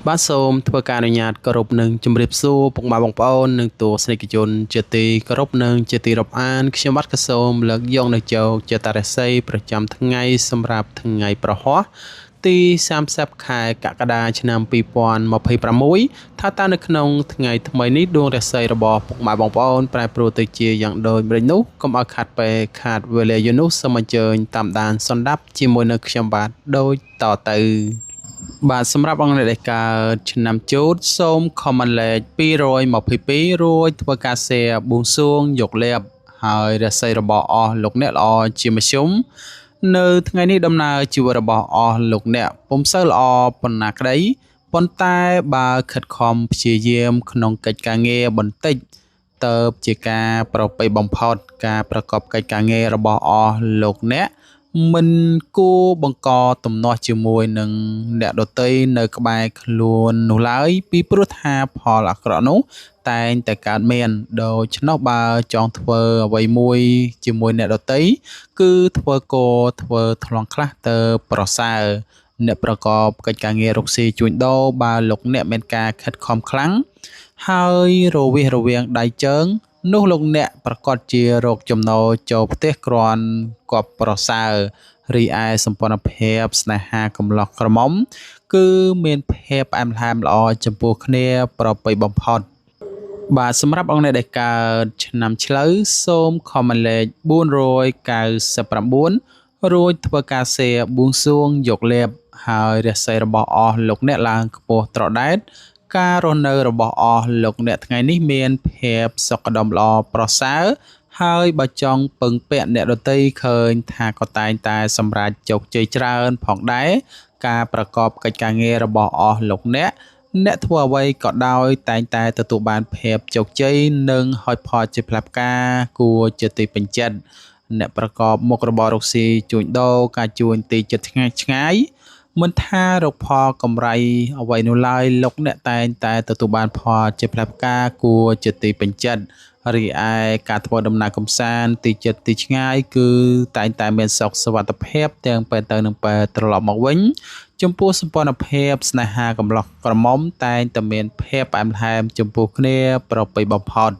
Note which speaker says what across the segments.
Speaker 1: បាទសូមធ្វើការអនុញ្ញាតគោរពនឹងជម្រាបសួរពុកម៉ែបងប្អូននិងទស្សនិកជនជាទីគោរពនិងជាទីរាប់អានខ្ញុំបាទក៏សូមលើកយកនៅជោគជតារាសីប្រចាំថ្ងៃសម្រាប់ថ្ងៃប្រហ័សទី30ខែកក្កដាឆ្នាំ2026ថាតើនៅក្នុងថ្ងៃថ្មីនេះដួងរាសីរបស់ពុកម៉ែបងប្អូនប្រែប្រួលទៅជាយ៉ាងដូចម្តេចនោះកុំឲ្យខាត់ពេលខាត់វេលាយូរនោះសូមអញ្ជើញតាមដានសន្តាប់ជាមួយនៅខ្ញុំបាទដូចតទៅបាទសម្រាប់អង្គអ្នកដែលកើតឆ្នាំជូតសូម comment លេខ222រួចធ្វើការ share បួងសួងយកលាភហើយរាសីរបស់អស់លោកអ្នកល្អជាមធ្យមនៅថ្ងៃនេះដំណើរជីវិតរបស់អស់លោកអ្នកពុំសូវល្អប៉ុណ្ណាក្តីប៉ុន្តែបើខិតខំព្យាយាមក្នុងកិច្ចការងារបន្តិចទៅជាការប្រពៃបំផុតការប្រកបកិច្ចការងាររបស់អស់លោកអ្នកមិនគួរបង្កទំនាស់ជាមួយនឹងអ្នកដទៃនៅក្បែរខ្លួននោះឡើយពីព្រោះថាផលអាក្រក់នោះតែងតែកើតមានដូច្នោះបើចង់ធ្វើអ្វីមួយជាមួយអ្នកដទៃគឺធ្វើថ្លង់ខ្លះទៅប្រសើរអ្នកប្រកបកិច្ចការងាររកស៊ីជួញដូរបើលោកអ្នកមានការខិតខំខ្លាំងហើយរវាសរវាងដៃជើងនោះលោកអ្នកប្រកាសជារកចំណូលចូលផ្ទះគ្រាន់គប់ប្រសើររីឯសម្ព័ន្ធភាពស្នេហាកំឡោះក្រមុំគឺមានភាពផ្អែមល្ហែមល្អចំពោះគ្នាប្រពៃបំផុតបាទសម្រាប់អង្គអ្នកដែលកើតឆ្នាំឆ្លូវសូម comment លេខ499រួចធ្វើការ share បួងសួងយកលាភហើយរាសីរបស់អស់លោកអ្នកឡើងខ្ពស់ត្រដែតការរស់នៅរបស់អស់លោកអ្នកថ្ងៃនេះមានភាពសុខដុមល្អប្រសើរហើយបើចង់ពឹងពាក់អ្នកដទៃឃើញថាក៏តែងតែសម្រេចជោគជ័យច្រើនផងដែរការប្រកបកិច្ចការងាររបស់អស់លោកអ្នកធ្វើអ្វីក៏ដោយតែងតែទទួលបានភាពជោគជ័យនិងហោចផុតជាផ្លែផ្កាគួរជាទីពេញចិត្តអ្នកប្រកបមុខរបររកស៊ីជួញដូរការជួញទីចិត្តឆ្ងាយមិនថារកផលកម្រៃអ្វីនោះឡើយលោកអ្នកតែងតែទទួលបានផលជាផ្លែផ្កាគួរជាទីពេញចិត្តរីឯការធ្វើដំណើរកម្សាន្តទីចិត្តទីឆ្ងាយគឺតែងតែមានសុខសុវត្ថិភាពទាំងពេលទៅនិងពេលត្រឡប់មកវិញចំពោះសម្ព័ន្ធភាពស្នេហាកំឡោះក្រមុំតែងតែមានភាពផ្អែមល្ហែមចំពោះគ្នាប្រពៃបំផុត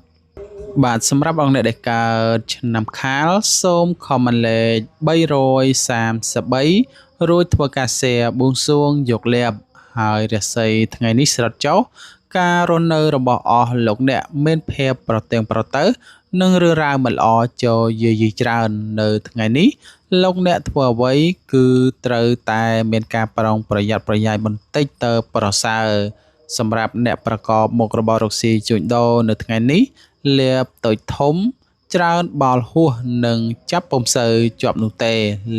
Speaker 1: បាទសម្រាប់អង្គអ្នកដែលកើតឆ្នាំខាលសូម comment លេខ333រួចធ្វើការ share បួងសួងយកលាភហើយរាសីថ្ងៃនេះស្រត់ចុះការរស់នៅរបស់អស់លោកអ្នកមានភាពប្រទៀងប្រទៅនិងរឿងរ៉ាវមិនល្អចូលយាយីច្រើននៅថ្ងៃនេះលោកអ្នកធ្វើអ្វីគឺត្រូវតែមានការប្រុងប្រយ័ត្នប្រយែងបន្តិចទៅប្រសើរសម្រាប់អ្នកប្រកបមុខរបររកស៊ីជួញដូរនៅថ្ងៃនេះលាភតូចធំច្រើនបោលហួសនិងចាប់ពុំសូវជាប់នោះទេ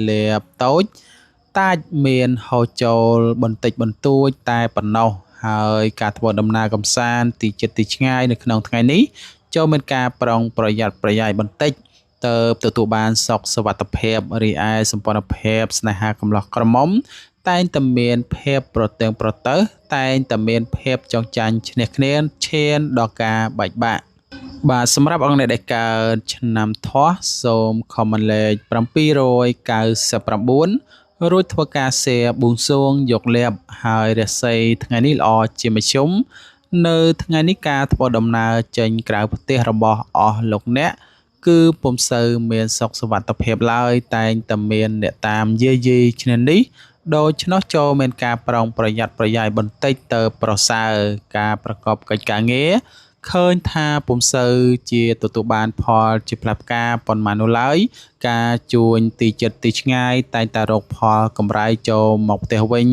Speaker 1: លាភតូចតាចមានហូរចូលបន្តិចបន្តួចតែប៉ុណ្ណោះហើយការធ្វើដំណើរកម្សាន្តទីចិត្តទីឆ្ងាយនៅក្នុងថ្ងៃនេះចូលមានការប្រុងប្រយ័ត្នប្រយែងបន្តិចទៅទទួលបានសុខសុវត្ថិភាពរីឯសម្ព័ន្ធភាពស្នេហាកំឡោះក្រមុំតែងតែមានភាពប្រទៀងប្រទៅតែងតែមានភាពចងចាញ់ឈ្នះគ្នាឈានដល់ការបែកបាក់បាទសម្រាប់អង្គអ្នកដែលកើតឆ្នាំថោះសូម comment លេខ799រួចធ្វើការ share បួងសួងយកលាភហើយរាសីថ្ងៃនេះល្អជាមធ្យមនៅថ្ងៃនេះការធ្វើដំណើរចេញក្រៅប្រទេសរបស់អស់លោកអ្នកគឺពុំសូវមានសុខសុវត្ថិភាពឡើយតែងតែមានអ្នកតាមយាយីឈ្នានេះដូច្នោះចូលមានការប្រុងប្រយ័ត្នប្រយែងបន្តិចទៅប្រសើរការប្រកបកិច្ចការងារឃើញថាពុំសូវជាទទួលបានផលជាផ្លែផ្កាប៉ុន្មាននោះឡើយការជួញទីចិត្តទីឆ្ងាយតែងតែរកផលកម្រៃចូលមកផ្ទះវិញ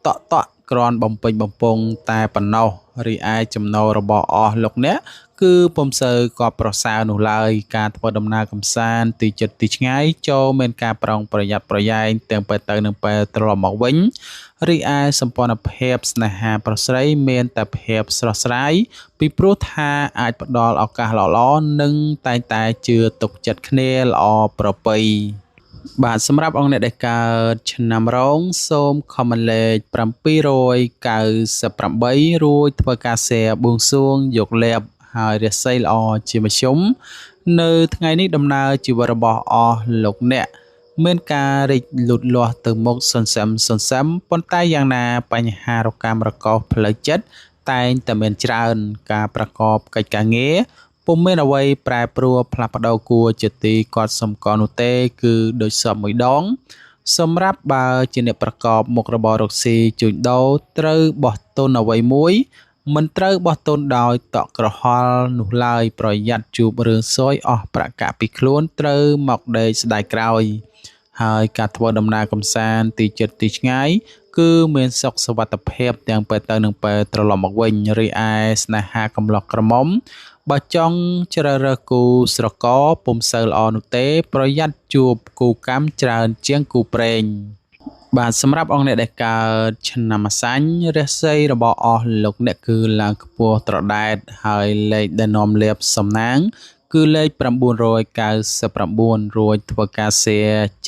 Speaker 1: តក់គ្រាន់បំពេញបំពង់តែប៉ុណ្ណោះរីឯចំណូលរបស់អស់លោកអ្នកគឺពុំសូវក៏ប្រសើរនោះឡើយការធ្វើដំណើរកម្សាន្តទីចិត្តទីឆ្ងាយចូលមានការប្រុងប្រយ័ត្នប្រយែងទាំងពេលទៅនិងពេលត្រឡប់មកវិញរីឯសម្ព័ន្ធភាពស្នេហាប្រុសស្រីមានតែភាពស្រស់ស្រាយពីព្រោះថាអាចផ្ដល់ឱកាសល្អៗនិងតែងតែជឿទុកចិត្តគ្នាល្អប្រពៃបាទសម្រាប់អង្គអ្នកដែលកើតឆ្នាំរោងសូម comment លេខ798រួចធ្វើការ share បួងសួងយកលាភហើយរាសីល្អជាមធ្យមនៅថ្ងៃនេះដំណើរជីវិតរបស់អស់លោកអ្នក មានការរីកលូតលាស់ទៅមុខសន្សឹមប៉ុន្តែយ៉ាងណាបញ្ហារកាមរកោសផ្លូវចិត្តតែងតែមានច្រើនការប្រកបកិច្ចការងារពុំមានអ្វីប្រែប្រួលផ្លាស់ប្ដូរគួរជាទីគាត់សម្គាល់នោះទេគឺដូចសពមួយដងសម្រាប់បើជាអ្នកប្រកបមុខរបររកស៊ីជួញដូរត្រូវបោះទុនអ្វីមួយមិនត្រូវបោះទុនដោយតក់ក្រហល់នោះឡើយប្រយ័ត្នជួបរឿងសួយអស់ប្រាក់កាក់ពីខ្លួនត្រូវមកដេកស្ដាយក្រោយហើយការធ្វើដំណើរកំសាន្តទីជិតទីឆ្ងាយគឺមានសុខសុវត្ថិភាពទាំងពេលទៅនិងពេលត្រឡប់មកវិញរីឯស្នេហាកំឡោះក្រមុំបើចង់ជ្រើសរើសគូស្រករពុំសូវល្អនោះទេប្រយ័ត្នជួបគូកម្មច្រើនជាងគូព្រេងបាទសម្រាប់អង្គអ្នកដែលកើតឆ្នាំអាសាញ់រាសីរបស់អស់លោកអ្នកគឺឡើងខ្ពស់ត្រដែតហើយលេខដែលនាំលាភសំណាងគឺលេខ999រួចធ្វើការសៀ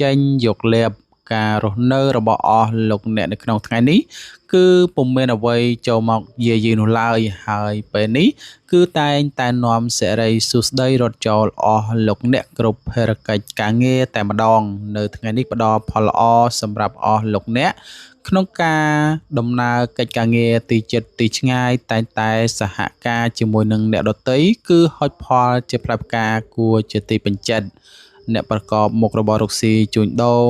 Speaker 1: ចេញយកលាភការរស់នៅរបស់អស់លោកអ្នកនៅក្នុងថ្ងៃនេះគឺពុំមានអ្វីចូលមកយាយីនោះឡើយហើយពេលនេះគឺតែងតែនាំសេរីសួស្តីរត់ចូលអស់លោកអ្នកគ្រប់ភារកិច្ចការងារតែម្ដងនៅថ្ងៃនេះផ្ដល់ផលល្អសម្រាប់អស់លោកអ្នកក្នុងការដំណើរកិច្ចការងារទីជិតទីឆ្ងាយតែងតែសហការជាមួយនឹងអ្នកដទៃគឺហុចផលជាផ្លែផ្កាគួរជាទីពេញចិត្តអ្នកប្រកបមុខរបររកស៊ីជួញដូរ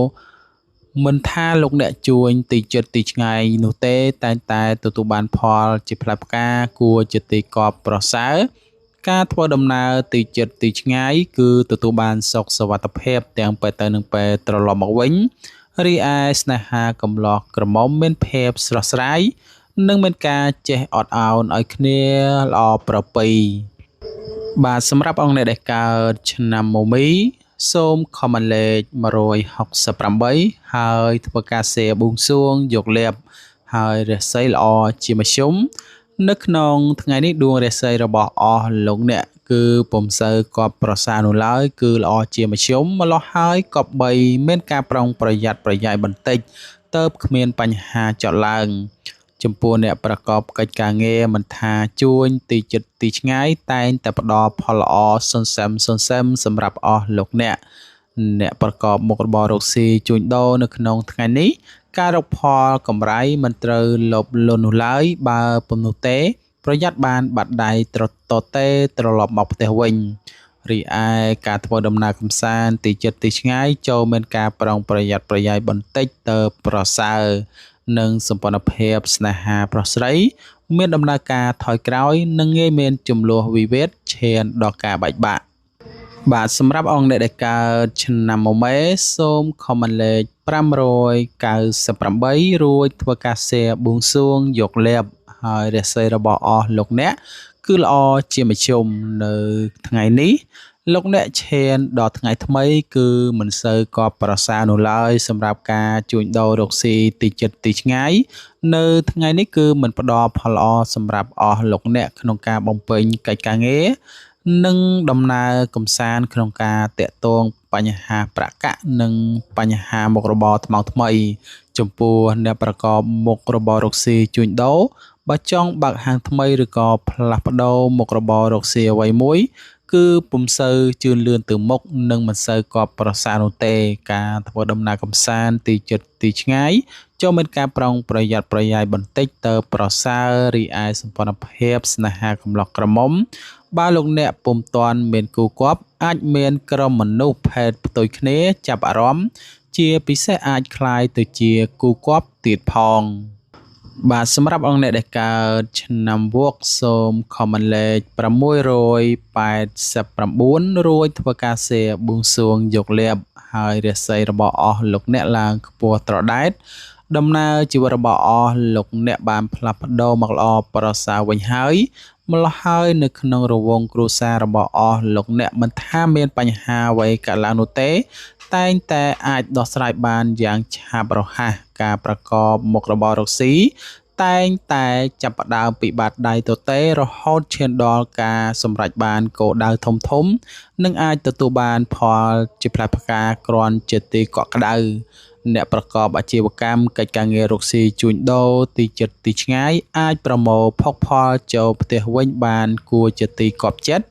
Speaker 1: មិនថាលោកអ្នកជួញទីជិតទីឆ្ងាយនោះទេតែងតែទទួលបានផលជាផ្លែផ្កាគួរជាទីកប់ប្រសើរការធ្វើដំណើរទីជិតទីឆ្ងាយគឺទទួលបានសុខសុវត្ថិភាពទាំងពេលទៅនិងពេលត្រឡប់មកវិញរីឯស្នេហាកំឡោះក្រមុំមានភាពស្រស់ស្រាយនិងមានការចេះអត់ឱនឲ្យគ្នាល្អប្រពៃបាទសម្រាប់អង្គអ្នកដែលកើតឆ្នាំមមីសូមខមមិនលេខ168ហើយធ្វើការសេបួងសួងយកលាភហើយរាសីល្អជាមធ្យមនៅក្នុងថ្ងៃនេះដួងរាសីរបស់អស់លោកអ្នកគឺពុំសូវកប់ប្រសានោះឡើយគឺល្អជាមធ្យមម្លោះហើយកប់3មានការប្រុងប្រយ័ត្នប្រយែងបន្តិចទៅគ្មានបញ្ហាចត់ឡើងចំពោះអ្នកប្រកបកិច្ចការងារមិនថាជួញទីជិតទីឆ្ងាយតែងតែផ្ដល់ផលល្អសន្សឹមសម្រាប់អស់លោកអ្នកប្រកបមុខរបររកស៊ីជួញដូរនៅក្នុងថ្ងៃនេះការរកផលកម្រៃមិនត្រូវលោភលន់នោះឡើយបើពុំនោះទេប្រយ័ត្នបានបាត់ដៃត្រឡប់មកផ្ទះវិញរីឯការធ្វើដំណើរកំសាន្តទីជិតទីឆ្ងាយចូលមានការប្រុងប្រយ័ត្នប្រយែងបន្តិចទៅប្រសើរនិងសម្ព័ន្ធភាពស្នេហាប្រុសស្រីមានដំណើរការថយក្រោយនិងងាយមានចំនួនវិវាទឈានដល់ការបែកបាក់បាទសម្រាប់អង្គអ្នកដែលកើតឆ្នាំមមេសូមខមមិនលេខ598រួចធ្វើការសេបួងសួងយកលាភហើយរាសីរបស់អស់លោកអ្នកគឺល្អជាមធ្យមនៅថ្ងៃនេះលោកអ្នកឈានដល់ថ្ងៃថ្មីគឺមិនសូវកប់ប្រសើរនោះឡើយសម្រាប់ការជួញដូររកស៊ីទីជិតទីឆ្ងាយនៅថ្ងៃនេះគឺមិនផ្ដល់ផលល្អសម្រាប់អស់លោកអ្នកក្នុងការបំពេញកិច្ចការងារនិងដំណើរកំសាន្តក្នុងការតាក់ទងបញ្ហាប្រាក់កាក់និងបញ្ហាមុខរបរថ្មីចំពោះអ្នកប្រកបមុខរបររកស៊ីជួញដូរបើចង់បើកហាងថ្មីឬក៏ផ្លាស់ប្ដូរមុខរបររកស៊ីអ្វីមួយគឺពុំសូវជឿនលឿនទៅមុខនិងមិនសូវកប់ប្រសើរនោះទេការធ្វើដំណើរកំសាន្តទីជិតទីឆ្ងាយចូលមានការប្រុងប្រយ័ត្នប្រយែងបន្តិចទៅប្រសើររីឯសម្ព័ន្ធភាពស្នេហាកំឡោះក្រមុំបើលោកអ្នកពុំទាន់មានគូគប់អាចមានក្រុមមនុស្សភេទផ្ទុយគ្នាចាប់អារម្មណ៍ជាពិសេសអាចคล้ายទៅជាគូគប់ទៀតផងបាទសម្រាប់អង្គអ្នកដែលកើតឆ្នាំវក់សូមខមមិនលេខ689រួចធ្វើការសេបួងសួងយកលាភហើយរាសីរបស់អស់លោកអ្នកឡើងខ្ពស់ត្រដែតដំណើរជីវិតរបស់អស់លោកអ្នកបានផ្លាស់ប្ដូរមកល្អប្រសើរវិញហើយម្ល៉េះហើយនៅក្នុងរង្វង់គ្រួសាររបស់អស់លោកអ្នកមិនថាមានបញ្ហាអ្វីកើតឡើងនោះទេតែងតែអាចដោះស្រាយបានយ៉ាងឆាប់រហ័សការប្រកបមុខរបររកស៊ីតែងតែចាប់ផ្ដើមពីបាតដៃទទេរហូតឈានដល់ការសម្រេចបានគោលដៅធំនិងអាចទទួលបានផលជាផ្លែផ្កាគ្រាន់ជាទីកក់ក្ដៅ អ្នកប្រកបអាជីវកម្មកិច្ចការងាររកស៊ីជួញដូរទីជិតទីឆ្ងាយអាចប្រមូលភោគផលចូលផ្ទះវិញបានគួរជាទីគាប់ចិត្ត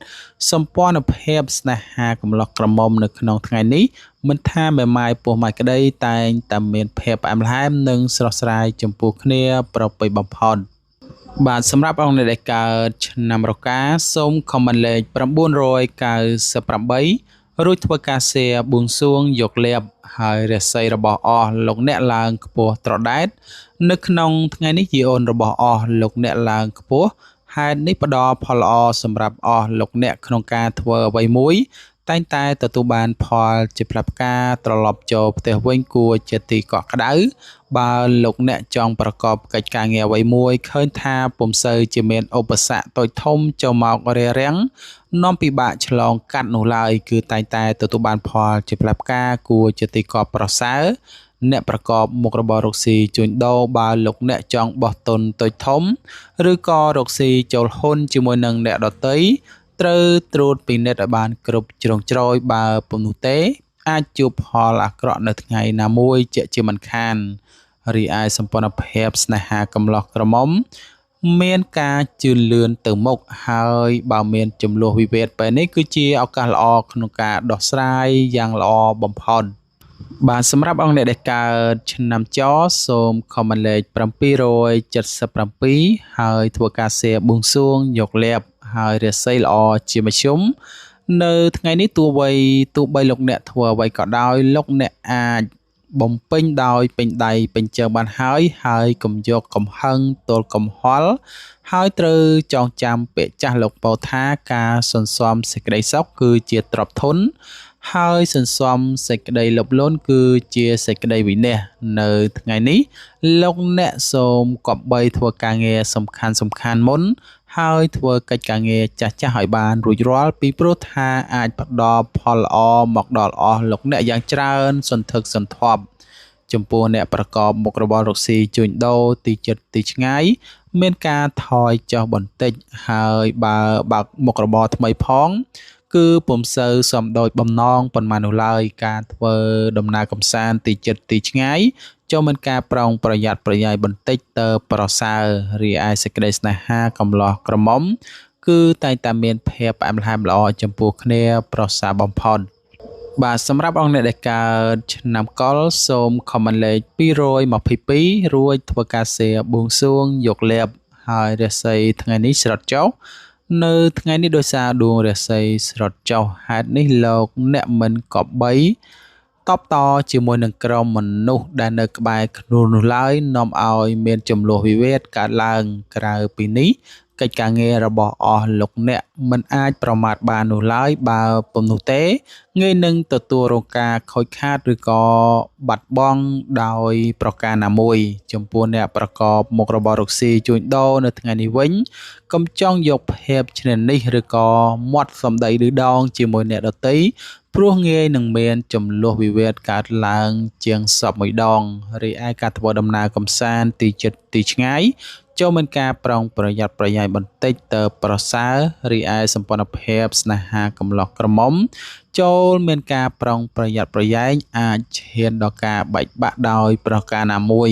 Speaker 1: សម្ព័ន្ធភាពស្នេហាកំឡោះក្រមុំនៅក្នុងថ្ងៃនេះមិនថាមេម៉ាយពោះម៉ាយក្តីតែងតែមានភាពផ្អែមល្ហែមនិងស្រស់ស្រាយចំពោះគ្នាប្រពៃបំផុតបាទសម្រាប់អង្គអ្នកដែលកើតឆ្នាំរកាសូមខមមិនលេខ998រួចធ្វើការសៀបួងសួងយកលៀបហើយរាសីរបស់អស់លោកអ្នកឡើងខ្ពស់ត្រដែតនៅក្នុងថ្ងៃនេះជាអូនរបស់អស់លោកអ្នកឡើងខ្ពស់ហេតុនេះផ្ដល់ផលល្អសម្រាប់អស់លោកអ្នកក្នុងការធ្វើអ្វីមួយតែងតែទទួលបានផលជាផ្លែផ្កាត្រឡប់ចូលផ្ទះវិញគួរជាទីកក់ក្ដៅបើលោកអ្នកចង់ប្រកបកិច្ចការងារអ្វីមួយឃើញថាពុំសូវជាមានឧបសគ្គតូចធំចូលមករារាំងនាំពិបាកឆ្លងកាត់នោះឡើយគឺតែងតែទទួលបានផលជាផ្លែផ្កាគួរជាទីកប់ប្រសើរអ្នកប្រកបមុខរបររកស៊ីជួញដូរបើលោកអ្នកចង់បោះទុនតូចធំឬក៏រកស៊ីចូលហ៊ុនជាមួយនឹងអ្នកដទៃត្រូវត្រួតពិនិត្យឲ្យបានគ្រប់ជ្រុងជ្រោយបើពុំនោះទេអាចជួបផលអាក្រក់នៅថ្ងៃណាមួយជាក់ជាមិនខានរីឯសម្ព័ន្ធភាពស្នេហាកំឡោះក្រមុំមានការជឿនលឿនទៅមុខហើយបើមានចំនួនវិវាទពេលនេះគឺជាឱកាសល្អក្នុងការដោះស្រាយយ៉ាងល្អបំផុតបាទសម្រាប់អង្គអ្នកដែលកើតឆ្នាំចសូមខមមិនលេខ777ហើយធ្វើការសៀបួងសួងយកលៀបហើយរាសីល្អជាមធ្យមនៅថ្ងៃនេះទោះបីលោកអ្នកធ្វើអ្វីក៏ដោយលោកអ្នកអាចបំពេញដោយពេញដៃពេញជើងបានហើយកុំយកកំហឹងទល់កំហល់ហើយត្រូវចងចាំពាក្យចាស់លោកពោលថាការសន្សំសេចក្តីសុខគឺជាទ្រព្យធនហើយសន្សំសេចក្តីលោភលន់គឺជាសេចក្តីវិន័យនៅថ្ងៃនេះលោកអ្នកសូមគប្បីធ្វើការងារសំខាន់មុនហើយធ្វើកិច្ចការងារចាស់ឲ្យបានរួចរាល់ពីព្រោះថាអាចផ្ដល់ផលល្អមកដល់អស់លោកអ្នកយ៉ាងច្រើនសន្ធឹកសន្ធាប់ចំពោះអ្នកប្រកបមុខរបររកស៊ីជួញដូរទីជិតទីឆ្ងាយមានការថយចុះបន្តិចហើយបើមុខរបរថ្មីផងគឺពុំសូវសមដូចបំណងប៉ុន្មាននោះឡើយការធ្វើដំណើរកម្សាន្តទីជិតទីឆ្ងាយចូលមានការប្រុងប្រយ័ត្នប្រយែងបន្តិចទៅប្រសើររីឯសេចក្តីស្នេហាកំឡោះក្រមុំគឺតែងតែមានភាពផ្អែមល្ហែមល្អចំពោះគ្នាប្រសើរបំផុតបាទសម្រាប់អង្គអ្នកដែលកើតឆ្នាំកុរសូមខមមិនលេខ222រួចធ្វើការសៀបួងសួងយកលៀបហើយរាសីថ្ងៃនេះស្រត់ចុះនៅថ្ងៃនេះដោយសារដួងរាសីស្រត់ចុះហេតុនេះលោកអ្នកមិនគប្បីតបតជាមួយនឹងក្រុមមនុស្សដែលនៅក្បែរខ្លួននោះឡើយនាំឲ្យមានចំនួនវិវាទកើតឡើងក្រៅពីនេះកិច្ចការងាររបស់អស់លោកអ្នកមិនអាចប្រមាថបាននោះឡើយបើពុំនោះទេងាយនឹងទទួលរងការខូចខាតឬក៏បាត់បង់ដោយប្រការណាមួយចំពោះអ្នកប្រកបមុខរបររកស៊ីជួញដូរនៅថ្ងៃនេះវិញកុំចង់យកភាពឈ្នានីសឬក៏មាត់សម្ដីឌឺដងជាមួយអ្នកដទៃព្រោះងាយនឹងមានចំនួនវិវាទកើតឡើងជាងសពមួយដងរីឯការធ្វើដំណើរកម្សាន្តទីជិតទីឆ្ងាយចូលមានការប្រុងប្រយ័ត្នប្រយែងបន្តិចទៅប្រសើររីឯសម្ព័ន្ធភាពស្នេហាកំឡោះក្រមុំចូលមានការប្រុងប្រយ័ត្នប្រយែងអាចឈានដល់ការបែកបាក់ដោយប្រការណាមួយ